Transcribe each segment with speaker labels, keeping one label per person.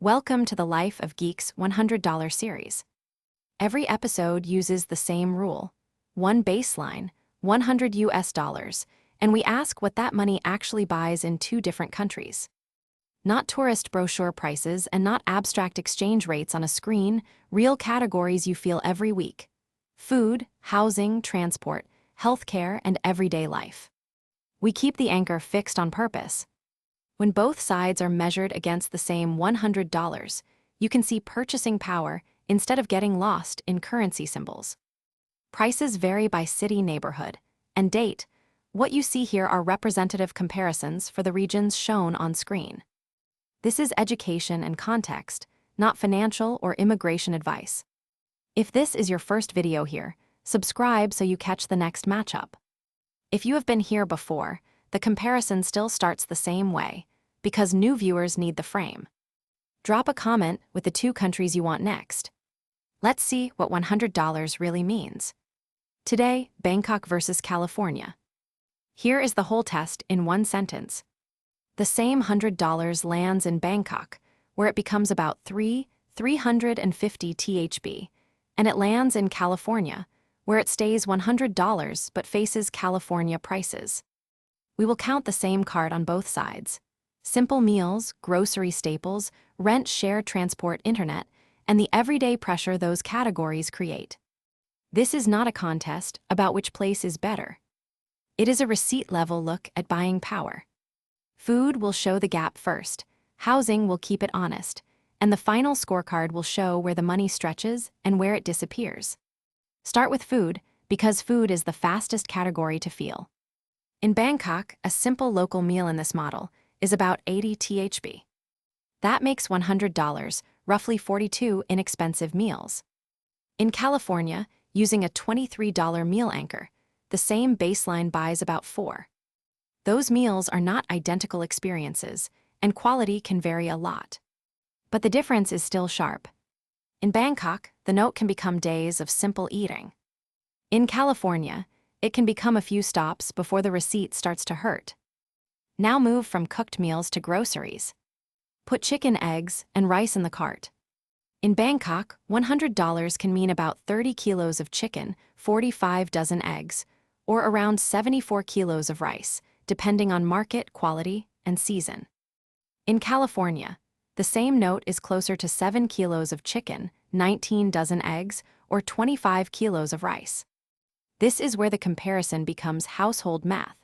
Speaker 1: Welcome to the Life of Geeks $100 series. Every episode uses the same rule: one baseline, $100, and we ask what that money actually buys in two different countries. Not tourist brochure prices and not abstract exchange rates on a screen, real categories you feel every week: food, housing, transport, healthcare, and everyday life. We keep the anchor fixed on purpose. When both sides are measured against the same $100, you can see purchasing power instead of getting lost in currency symbols. Prices vary by city, neighborhood, and date. What you see here are representative comparisons for the regions shown on screen. This is education and context, not financial or immigration advice. If this is your first video here, subscribe so you catch the next matchup. If you have been here before, the comparison still starts the same way, because new viewers need the frame. Drop a comment with the two countries you want next. Let's see what $100 really means. Today, Bangkok versus California. Here is the whole test in one sentence. The same $100 lands in Bangkok, where it becomes about 350 THB, and it lands in California, where it stays $100 but faces California prices. We will count the same card on both sides: simple meals, grocery staples, rent, share, transport, internet, and the everyday pressure those categories create. This is not a contest about which place is better. It is a receipt-level look at buying power. Food will show the gap first, housing will keep it honest, and the final scorecard will show where the money stretches and where it disappears. Start with food, because food is the fastest category to feel. In Bangkok, a simple local meal in this model is about 80 THB. That makes $100, roughly 42 inexpensive meals. In California, using a $23 meal anchor, the same baseline buys about 4. Those meals are not identical experiences, and quality can vary a lot. But the difference is still sharp. In Bangkok, the note can become days of simple eating. In California, it can become a few stops before the receipt starts to hurt. Now move from cooked meals to groceries. Put chicken, eggs, and rice in the cart. In Bangkok, $100 can mean about 30 kilos of chicken, 45 dozen eggs, or around 74 kilos of rice, depending on market, quality, and season. In California, the same note is closer to 7 kilos of chicken, 19 dozen eggs, or 25 kilos of rice. This is where the comparison becomes household math.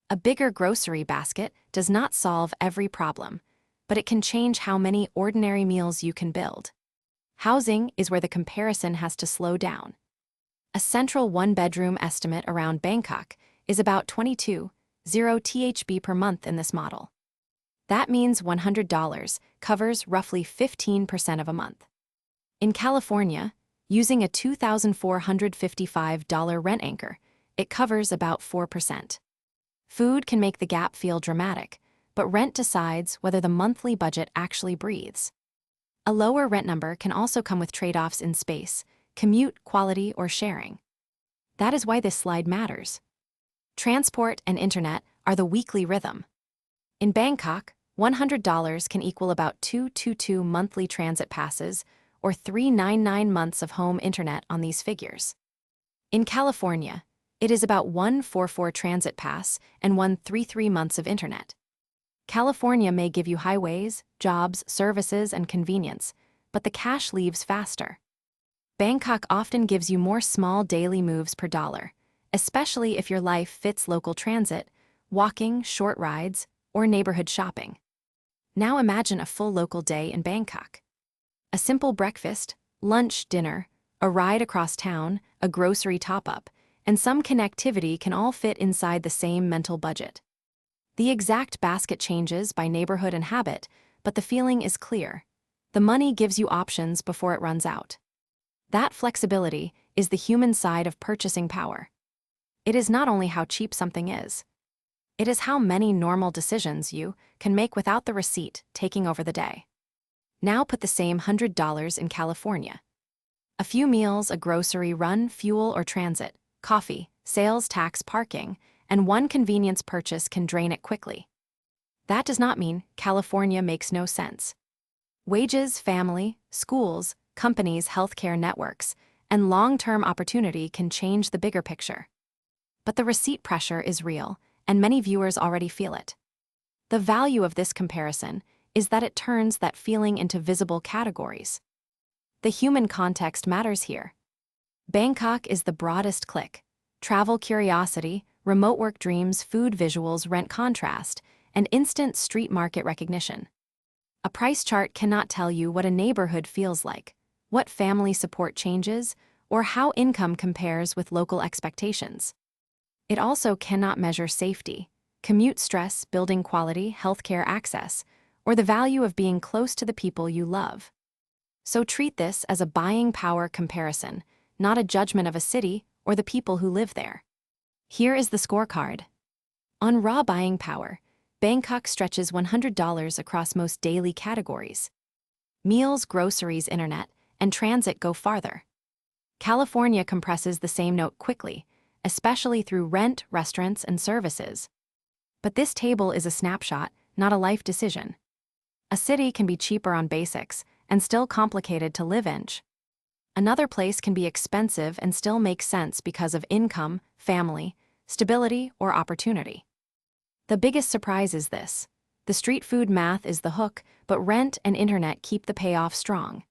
Speaker 1: A bigger grocery basket does not solve every problem, but it can change how many ordinary meals you can build. Housing is where the comparison has to slow down. A central one-bedroom estimate around Bangkok is about 22.0 THB per month in this model. That means $100 covers roughly 15% of a month. In California, using a $2,455 rent anchor, it covers about 4%. Food can make the gap feel dramatic, but rent decides whether the monthly budget actually breathes. A lower rent number can also come with trade-offs in space, commute, quality, or sharing. That is why this slide matters. Transport and internet are the weekly rhythm. In Bangkok, $100 can equal about 222 monthly transit passes, or 399 months of home internet on these figures. In California, it is about 144 transit pass and 133 months of internet. California may give you highways, jobs, services, and convenience, but the cash leaves faster. Bangkok often gives you more small daily moves per dollar, especially if your life fits local transit, walking, short rides, or neighborhood shopping. Now imagine a full local day in Bangkok. A simple breakfast, lunch, dinner, a ride across town, a grocery top-up, and some connectivity can all fit inside the same mental budget. The exact basket changes by neighborhood and habit, but the feeling is clear. The money gives you options before it runs out. That flexibility is the human side of purchasing power. It is not only how cheap something is. It is how many normal decisions you can make without the receipt taking over the day. Now put the same $100 in California. A few meals, a grocery run, fuel or transit, coffee, sales tax, parking, and one convenience purchase can drain it quickly. That does not mean California makes no sense. Wages, family, schools, companies, healthcare networks, and long-term opportunity can change the bigger picture. But the receipt pressure is real, and many viewers already feel it. The value of this comparison is that it turns that feeling into visible categories. The human context matters here. Bangkok is the broadest click. Travel curiosity, remote work dreams, food visuals, rent contrast, and instant street market recognition. A price chart cannot tell you what a neighborhood feels like, what family support changes, or how income compares with local expectations. It also cannot measure safety, commute stress, building quality, healthcare access, or the value of being close to the people you love. So treat this as a buying power comparison, not a judgment of a city or the people who live there. Here is the scorecard. On raw buying power, Bangkok stretches $100 across most daily categories. Meals, groceries, internet, and transit go farther. California compresses the same note quickly, especially through rent, restaurants, and services. But this table is a snapshot, not a life decision. A city can be cheaper on basics and still complicated to live in. Another place can be expensive and still make sense because of income, family, stability, or opportunity. The biggest surprise is this. The street food math is the hook, but rent and internet keep the payoff strong.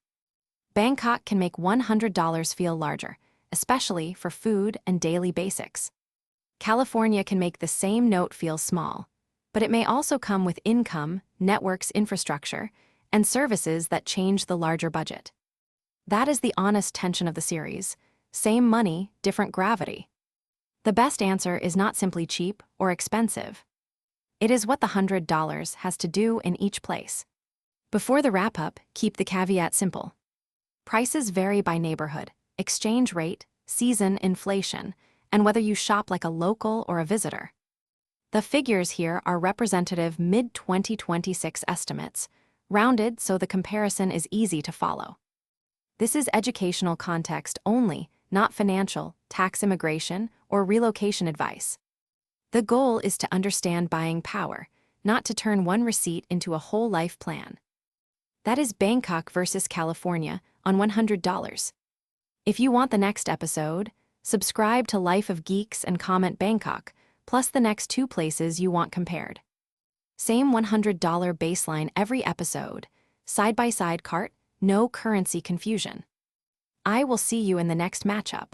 Speaker 1: Bangkok can make $100 feel larger, especially for food and daily basics. California can make the same note feel small, but it may also come with income, networks, infrastructure, and services that change the larger budget. That is the honest tension of the series. Same money, different gravity. The best answer is not simply cheap or expensive. It is what the $100 has to do in each place. Before the wrap-up, keep the caveat simple. Prices vary by neighborhood, exchange rate, season, inflation, and whether you shop like a local or a visitor. The figures here are representative mid-2026 estimates, rounded so the comparison is easy to follow. This is educational context only, not financial, tax, immigration, or relocation advice. The goal is to understand buying power, not to turn one receipt into a whole life plan. That is Bangkok versus California on $100. If you want the next episode, subscribe to Life of Geeks and comment Bangkok, plus the next 2 places you want compared. Same $100 baseline every episode, side-by-side cart, no currency confusion. I will see you in the next matchup.